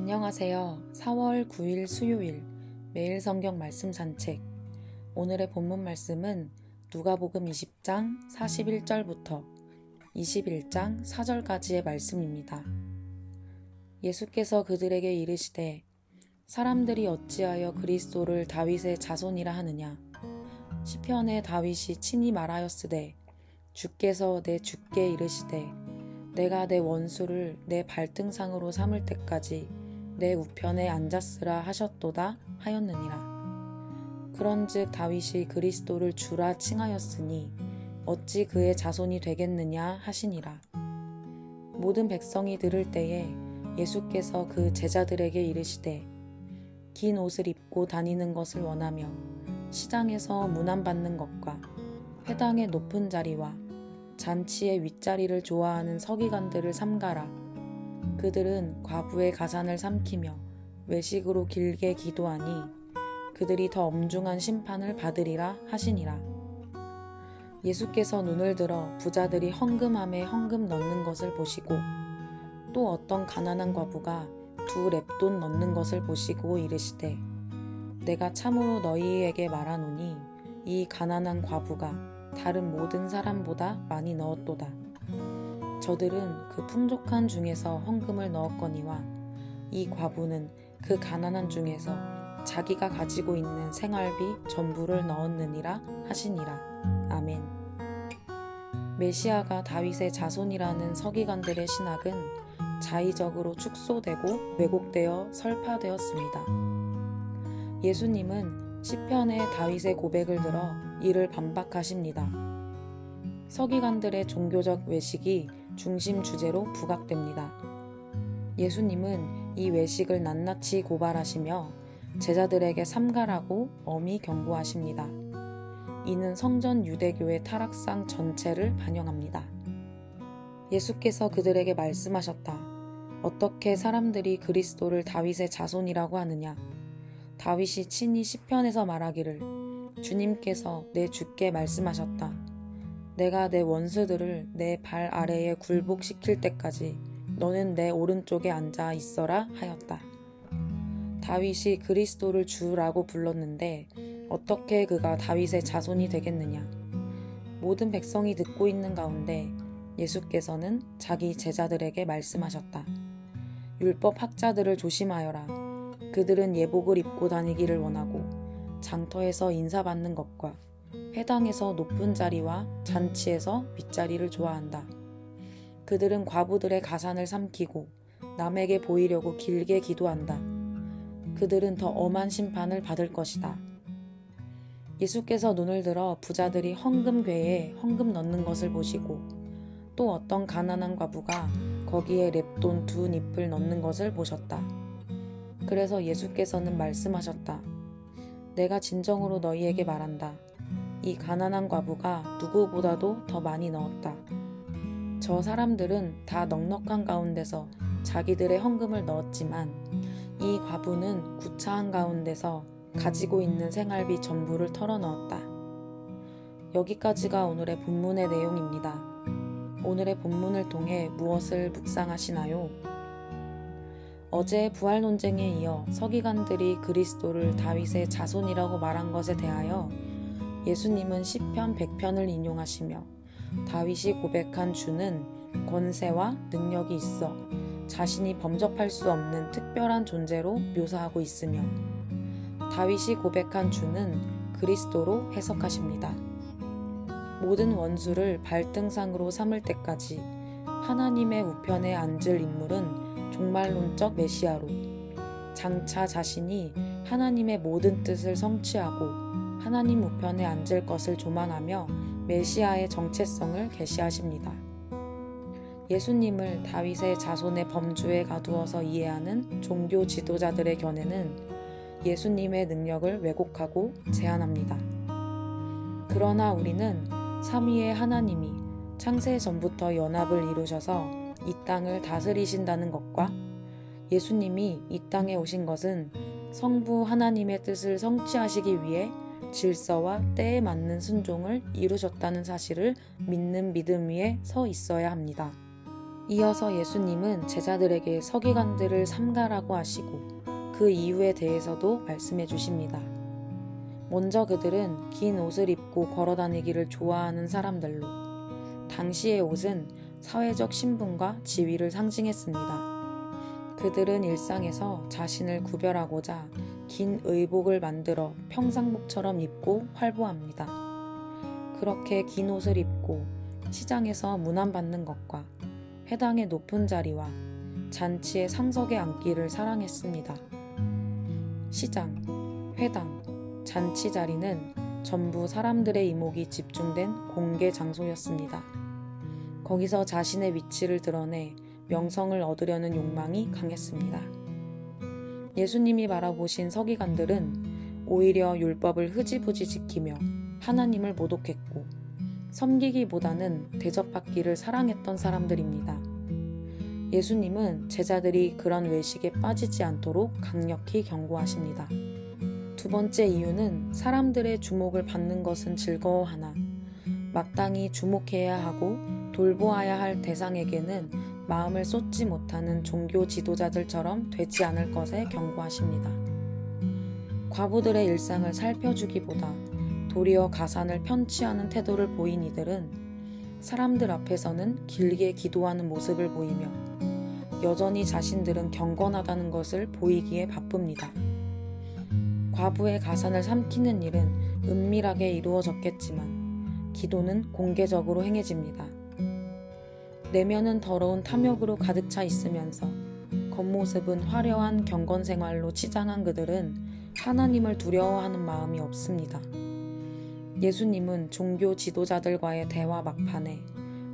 안녕하세요. 4월 9일 수요일 매일 성경 말씀 산책. 오늘의 본문 말씀은 누가복음 20장 41절부터 21장 4절까지의 말씀입니다. 예수께서 그들에게 이르시되 사람들이 어찌하여 그리스도를 다윗의 자손이라 하느냐. 시편에 다윗이 친히 말하였으되 주께서 내 주께 이르시되 내가 내 원수를 내 발등상으로 삼을 때까지 내 우편에 앉았으라 하셨도다 하였느니라. 그런즉 다윗이 그리스도를 주라 칭하였으니 어찌 그의 자손이 되겠느냐 하시니라. 모든 백성이 들을 때에 예수께서 그 제자들에게 이르시되 긴 옷을 입고 다니는 것을 원하며 시장에서 문안받는 것과 회당의 높은 자리와 잔치의 윗자리를 좋아하는 서기관들을 삼가라. 그들은 과부의 가산을 삼키며 외식으로 길게 기도하니 그들이 더 엄중한 심판을 받으리라 하시니라. 예수께서 눈을 들어 부자들이 헌금함에 헌금 넣는 것을 보시고 또 어떤 가난한 과부가 2렙돈 넣는 것을 보시고 이르시되 내가 참으로 너희에게 말하노니 이 가난한 과부가 다른 모든 사람보다 많이 넣었도다. 저들은 그 풍족한 중에서 헌금을 넣었거니와 이 과부는 그 가난한 중에서 자기가 가지고 있는 생활비 전부를 넣었느니라 하시니라. 아멘. 메시아가 다윗의 자손이라는 서기관들의 신학은 자의적으로 축소되고 왜곡되어 설파되었습니다. 예수님은 시편의 다윗의 고백을 들어 이를 반박하십니다. 서기관들의 종교적 외식이 중심 주제로 부각됩니다. 예수님은 이 외식을 낱낱이 고발하시며 제자들에게 삼가라고 엄히 경고하십니다. 이는 성전 유대교의 타락상 전체를 반영합니다. 예수께서 그들에게 말씀하셨다. 어떻게 사람들이 그리스도를 다윗의 자손이라고 하느냐. 다윗이 친히 시편에서 말하기를 주님께서 내 주께 말씀하셨다. 내가 내 원수들을 내 발 아래에 굴복시킬 때까지 너는 내 오른쪽에 앉아 있어라 하였다. 다윗이 그리스도를 주라고 불렀는데 어떻게 그가 다윗의 자손이 되겠느냐. 모든 백성이 듣고 있는 가운데 예수께서는 자기 제자들에게 말씀하셨다. 율법 학자들을 조심하여라. 그들은 예복을 입고 다니기를 원하고 장터에서 인사받는 것과 회당에서 높은 자리와 잔치에서 윗자리를 좋아한다. 그들은 과부들의 가산을 삼키고 남에게 보이려고 길게 기도한다. 그들은 더 엄한 심판을 받을 것이다. 예수께서 눈을 들어 부자들이 헌금궤에 헌금 넣는 것을 보시고 또 어떤 가난한 과부가 거기에 렙돈 2닙을 넣는 것을 보셨다. 그래서 예수께서는 말씀하셨다. 내가 진정으로 너희에게 말한다. 이 가난한 과부가 누구보다도 더 많이 넣었다. 저 사람들은 다 넉넉한 가운데서 자기들의 헌금을 넣었지만 이 과부는 구차한 가운데서 가지고 있는 생활비 전부를 털어넣었다. 여기까지가 오늘의 본문의 내용입니다. 오늘의 본문을 통해 무엇을 묵상하시나요? 어제의 부활 논쟁에 이어 서기관들이 그리스도를 다윗의 자손이라고 말한 것에 대하여 예수님은 시편 100편을 인용하시며 다윗이 고백한 주는 권세와 능력이 있어 자신이 범접할 수 없는 특별한 존재로 묘사하고 있으며 다윗이 고백한 주는 그리스도로 해석하십니다. 모든 원수를 발등상으로 삼을 때까지 하나님의 우편에 앉을 인물은 종말론적 메시아로 장차 자신이 하나님의 모든 뜻을 성취하고 하나님 우편에 앉을 것을 조망하며 메시아의 정체성을 계시하십니다. 예수님을 다윗의 자손의 범주에 가두어서 이해하는 종교 지도자들의 견해는 예수님의 능력을 왜곡하고 제한합니다. 그러나 우리는 삼위의 하나님이 창세 전부터 연합을 이루셔서 이 땅을 다스리신다는 것과 예수님이 이 땅에 오신 것은 성부 하나님의 뜻을 성취하시기 위해 질서와 때에 맞는 순종을 이루셨다는 사실을 믿는 믿음 위에 서 있어야 합니다. 이어서 예수님은 제자들에게 서기관들을 삼가라고 하시고 그 이유에 대해서도 말씀해 주십니다. 먼저 그들은 긴 옷을 입고 걸어다니기를 좋아하는 사람들로 당시의 옷은 사회적 신분과 지위를 상징했습니다. 그들은 일상에서 자신을 구별하고자 긴 의복을 만들어 평상복처럼 입고 활보합니다. 그렇게 긴 옷을 입고 시장에서 문안받는 것과 회당의 높은 자리와 잔치의 상석에 앉기를 사랑했습니다. 시장, 회당, 잔치 자리는 전부 사람들의 이목이 집중된 공개 장소였습니다. 거기서 자신의 위치를 드러내 명성을 얻으려는 욕망이 강했습니다. 예수님이 바라보신 서기관들은 오히려 율법을 흐지부지 지키며 하나님을 모독했고 섬기기보다는 대접받기를 사랑했던 사람들입니다. 예수님은 제자들이 그런 외식에 빠지지 않도록 강력히 경고하십니다. 두 번째 이유는 사람들의 주목을 받는 것은 즐거워하나 마땅히 주목해야 하고 돌보아야 할 대상에게는 마음을 쏟지 못하는 종교 지도자들처럼 되지 않을 것에 경고하십니다. 과부들의 일상을 살펴주기보다 도리어 가산을 편취하는 태도를 보인 이들은 사람들 앞에서는 길게 기도하는 모습을 보이며 여전히 자신들은 경건하다는 것을 보이기에 바쁩니다. 과부의 가산을 삼키는 일은 은밀하게 이루어졌겠지만 기도는 공개적으로 행해집니다. 내면은 더러운 탐욕으로 가득 차 있으면서 겉모습은 화려한 경건 생활로 치장한 그들은 하나님을 두려워하는 마음이 없습니다. 예수님은 종교 지도자들과의 대화 막판에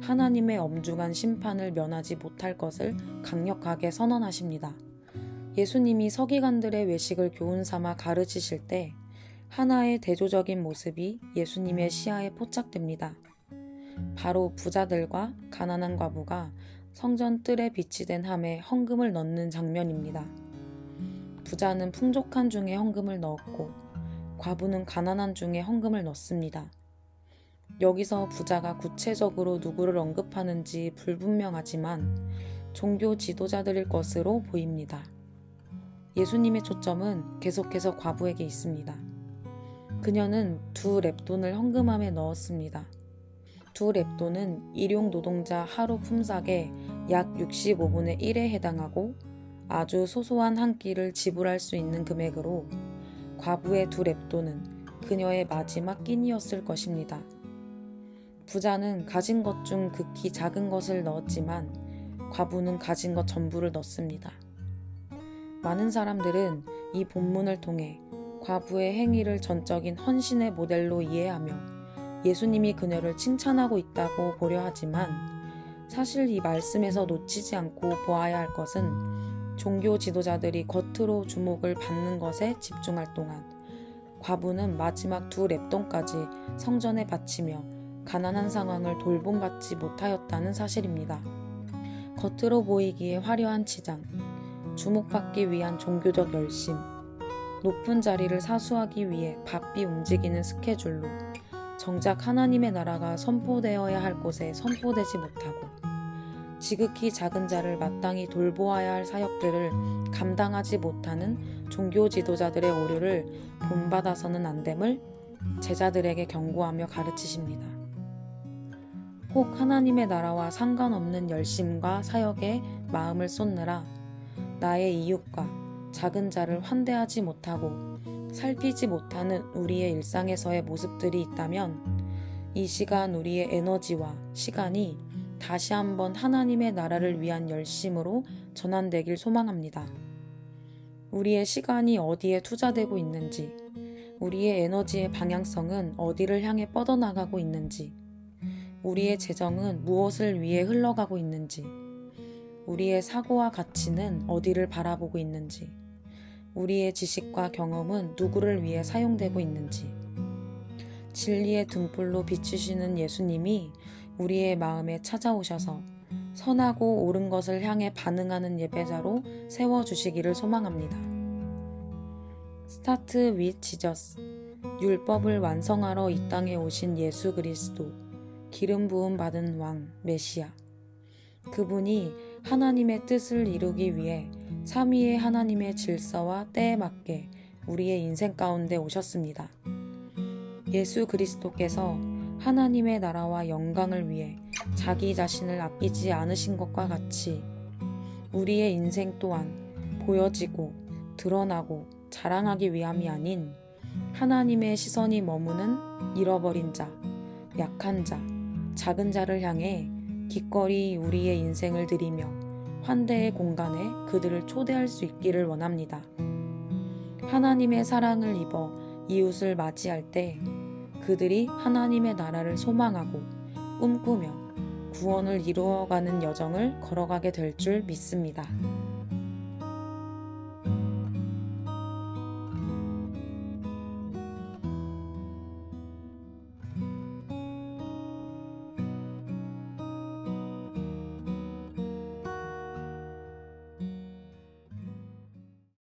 하나님의 엄중한 심판을 면하지 못할 것을 강력하게 선언하십니다. 예수님이 서기관들의 외식을 교훈 삼아 가르치실 때 하나의 대조적인 모습이 예수님의 시야에 포착됩니다. 바로 부자들과 가난한 과부가 성전 뜰에 비치된 함에 헌금을 넣는 장면입니다. 부자는 풍족한 중에 헌금을 넣었고 과부는 가난한 중에 헌금을 넣습니다. 여기서 부자가 구체적으로 누구를 언급하는지 불분명하지만 종교 지도자들일 것으로 보입니다. 예수님의 초점은 계속해서 과부에게 있습니다. 그녀는 2렙돈을 헌금함에 넣었습니다. 2렙돈은 일용 노동자 하루 품삯의 약 65분의 1에 해당하고 아주 소소한 한 끼를 지불할 수 있는 금액으로 과부의 2렙돈은 그녀의 마지막 끼니였을 것입니다. 부자는 가진 것 중 극히 작은 것을 넣었지만 과부는 가진 것 전부를 넣습니다. 많은 사람들은 이 본문을 통해 과부의 행위를 전적인 헌신의 모델로 이해하며 예수님이 그녀를 칭찬하고 있다고 보려 하지만 사실 이 말씀에서 놓치지 않고 보아야 할 것은 종교 지도자들이 겉으로 주목을 받는 것에 집중할 동안 과부는 마지막 2렙돈까지 성전에 바치며 가난한 상황을 돌봄받지 못하였다는 사실입니다. 겉으로 보이기에 화려한 치장, 주목받기 위한 종교적 열심, 높은 자리를 사수하기 위해 바삐 움직이는 스케줄로 정작 하나님의 나라가 선포되어야 할 곳에 선포되지 못하고 지극히 작은 자를 마땅히 돌보아야 할 사역들을 감당하지 못하는 종교 지도자들의 오류를 본받아서는 안 됨을 제자들에게 경고하며 가르치십니다. 혹 하나님의 나라와 상관없는 열심과 사역에 마음을 쏟느라 나의 이웃과 작은 자를 환대하지 못하고 살피지 못하는 우리의 일상에서의 모습들이 있다면 이 시간 우리의 에너지와 시간이 다시 한번 하나님의 나라를 위한 열심으로 전환되길 소망합니다. 우리의 시간이 어디에 투자되고 있는지, 우리의 에너지의 방향성은 어디를 향해 뻗어나가고 있는지, 우리의 재정은 무엇을 위해 흘러가고 있는지, 우리의 사고와 가치는 어디를 바라보고 있는지, 우리의 지식과 경험은 누구를 위해 사용되고 있는지, 진리의 등불로 비추시는 예수님이 우리의 마음에 찾아오셔서 선하고 옳은 것을 향해 반응하는 예배자로 세워주시기를 소망합니다. 스타트 with 지저스, 율법을 완성하러 이 땅에 오신 예수 그리스도, 기름 부음 받은 왕, 메시아. 그분이 하나님의 뜻을 이루기 위해 삼위의 하나님의 질서와 때에 맞게 우리의 인생 가운데 오셨습니다. 예수 그리스도께서 하나님의 나라와 영광을 위해 자기 자신을 아끼지 않으신 것과 같이 우리의 인생 또한 보여지고 드러나고 자랑하기 위함이 아닌 하나님의 시선이 머무는 잃어버린 자, 약한 자, 작은 자를 향해 기꺼이 우리의 인생을 드리며 환대의 공간에 그들을 초대할 수 있기를 원합니다. 하나님의 사랑을 입어 이웃을 맞이할 때 그들이 하나님의 나라를 소망하고 꿈꾸며 구원을 이루어가는 여정을 걸어가게 될 줄 믿습니다.